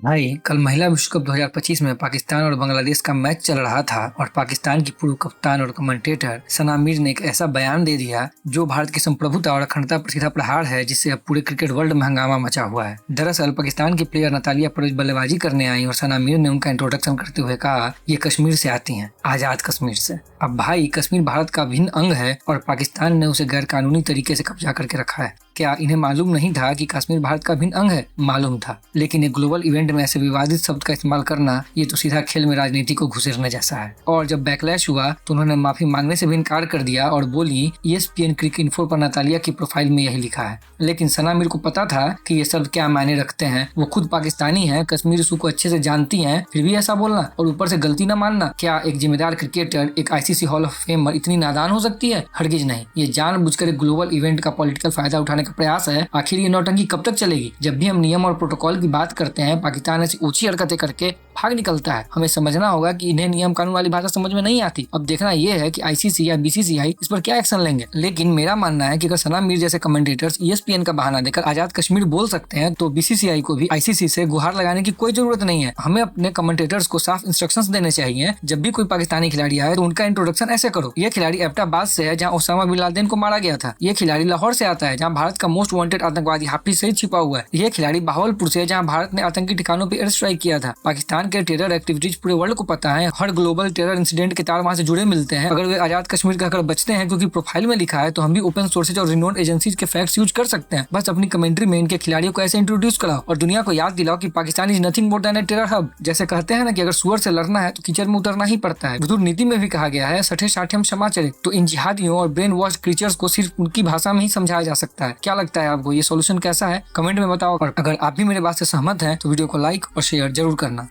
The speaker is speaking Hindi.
भाई कल महिला विश्व कप 2025 में पाकिस्तान और बांग्लादेश का मैच चल रहा था और पाकिस्तान की पूर्व कप्तान और कमेंटेटर सना मीर ने एक ऐसा बयान दे दिया जो भारत की संप्रभुता और अखंडता पर सीधा प्रहार है, जिससे अब पूरे क्रिकेट वर्ल्ड में हंगामा मचा हुआ है। दरअसल पाकिस्तान की प्लेयर नतालिया परवेज बल्लेबाजी करने आई और सना मीर ने उनका इंट्रोडक्शन करते हुए कहा, ये कश्मीर से आती हैं, आजाद कश्मीर से। अब भाई कश्मीर भारत का भिन्न अंग है और पाकिस्तान ने उसे गैर कानूनी तरीके से कब्जा करके रखा है। क्या इन्हें मालूम नहीं था कि कश्मीर भारत का भिन्न अंग है? मालूम था, लेकिन एक ग्लोबल इवेंट में ऐसे विवादित शब्द का इस्तेमाल करना ये तो सीधा खेल में राजनीति को घुसेरने जैसा है। और जब बैकलैश हुआ तो उन्होंने माफी मांगने से भी इनकार कर दिया और बोली, ESPN क्रिक इन्फो पर नतालिया की प्रोफाइल में यही लिखा है। लेकिन सना मीर को पता था कि ये शब्द क्या मायने रखते हैं। वो खुद पाकिस्तानी है, कश्मीर इशू को अच्छे से जानती है, फिर भी ऐसा बोलना और ऊपर से गलती न मानना। क्या एक जिम्मेदार क्रिकेटर, एक ICC हॉल ऑफ फेमर इतनी नादान हो सकती है? हरगिज नहीं। ये जानबूझकर एक ग्लोबल इवेंट का पॉलिटिकल फायदा उठाने का प्रयास है। आखिर ये नौटंकी कब तक चलेगी? जब भी हम नियम और प्रोटोकॉल की बात करते हैं, पाकिस्तान ऐसी ऊंची हरकतें करके भाग निकलता है। हमें समझना होगा कि इन्हें नियम कानून वाली भाषा समझ में नहीं आती। अब देखना यह है कि ICC या BCCI इस पर क्या एक्शन लेंगे। लेकिन मेरा मानना है कि अगर सना मीर जैसे कमेंटेटर्स ESPN का बहाना देकर आजाद कश्मीर बोल सकते हैं, तो BCCI को भी ICC से गुहार लगाने की कोई जरूरत नहीं है। हमें अपने कमेंटेटर्स को साफ इंस्ट्रक्शंस देने चाहिए। जब भी कोई पाकिस्तानी खिलाड़ी आए तो उनका इंट्रोडक्शन ऐसे करो, ये खिलाड़ी एबटाबाद से है जहाँ ओसामा बिन लादेन को मारा गया था। ये खिलाड़ी लाहौर से आता है जहाँ भारत का मोस्ट वांटेड आतंकवादी हाफिज सईद छिपा हुआ है। ये खिलाड़ी बहावलपुर से है जहाँ भारत ने आतंकी ठिकानों पर एयर स्ट्राइक किया था। पाकिस्तान के टेरर एक्टिविटीज पूरे वर्ल्ड को पता है। हर ग्लोबल टेरर इंसिडेंट के तार वहाँ से जुड़े मिलते हैं। अगर वे आजाद कश्मीर कहकर बचते हैं क्योंकि प्रोफाइल में लिखा है, तो हम भी ओपन सोर्सेज और रिनोन्ड एजेंसीज के फैक्ट्स यूज कर सकते हैं। बस अपनी कमेंट्री में इनके खिलाड़ियों को ऐसे इंट्रोड्यूस कराओ और दुनिया को याद दिलाओ कि Pakistan is nothing more than A terror hub. जैसे कहते हैं ना कि अगर सुअर से लड़ना है तो कीचड़ में उतरना ही पड़ता है। विदुर नीति में भी कहा गया है, सठे साठे क्षमा चले। तो इन जिहादियों और ब्रेन वॉश क्रीचर्स को सिर्फ उनकी भाषा में ही समझाया जा सकता है। क्या लगता है आपको, ये सोल्यूशन कैसा है? कमेंट में बताओ। और अगर आप भी मेरे बात से सहमत हैं तो वीडियो को लाइक और शेयर जरूर करना।